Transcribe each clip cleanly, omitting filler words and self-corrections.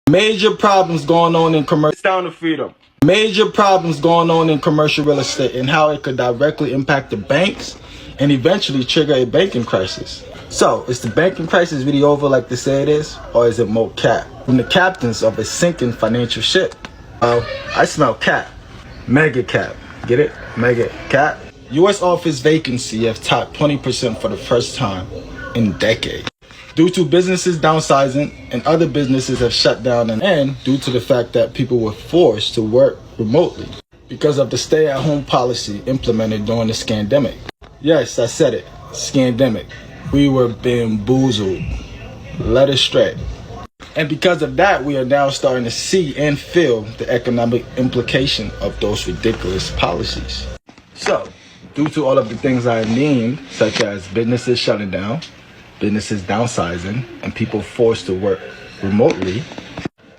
Major problems going on in commercial. It's down to freedom. Major problems going on in commercial real estate and how it could directly impact the banks and eventually trigger a banking crisis. So, is the banking crisis really over like they say it is, or is it more cap? From the captains of a sinking financial ship. I smell cap. Mega cap. Get it? Mega cap. U.S. office vacancy have topped 20% for the first time in decades. Due to businesses downsizing and other businesses have shut down, and due to the fact that people were forced to work remotely because of the stay-at-home policy implemented during the scandemic. Yes, I said it. Scandemic. We were bamboozled, led astray. And because of that, we are now starting to see and feel the economic implication of those ridiculous policies. So, due to all of the things I named, such as businesses shutting down, businesses downsizing, and people forced to work remotely,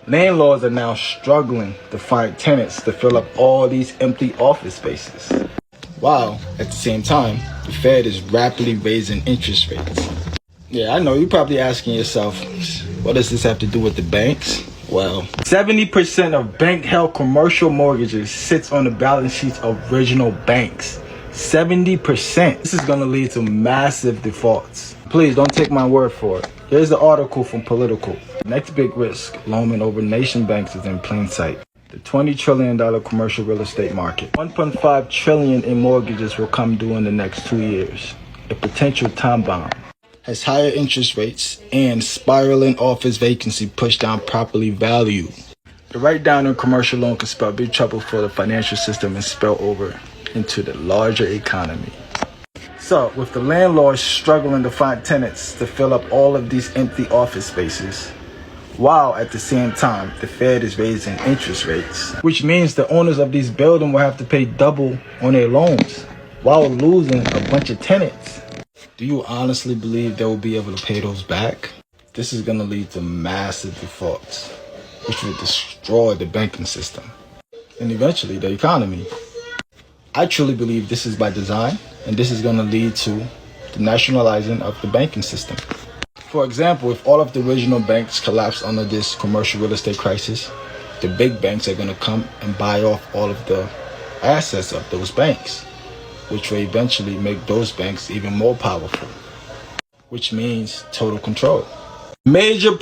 landlords are now struggling to find tenants to fill up all these empty office spaces. While, at the same time, the Fed is rapidly raising interest rates. Yeah, I know, you're probably asking yourself, what does this have to do with the banks? Well, 70% of bank-held commercial mortgages sits on the balance sheets of regional banks. 70%. This is going to lead to massive defaults. Please don't take my word for it. Here's the article from Political. Next big risk, looming over nation banks is in plain sight. The $20 trillion commercial real estate market. $1.5 trillion in mortgages will come due in the next 2 years. A potential time bomb. Has higher interest rates and spiraling office vacancy pushed down property value. The write-down in commercial loan can spell big trouble for the financial system and spill over into the larger economy. So, with the landlords struggling to find tenants to fill up all of these empty office spaces, while at the same time the Fed is raising interest rates, which means the owners of these buildings will have to pay double on their loans while losing a bunch of tenants. Do you honestly believe they will be able to pay those back? This is going to lead to massive defaults, which will destroy the banking system and eventually the economy. I truly believe this is by design, and this is going to lead to the nationalizing of the banking system. For example, if all of the regional banks collapse under this commercial real estate crisis, the big banks are going to come and buy off all of the assets of those banks, which will eventually make those banks even more powerful, which means total control. Major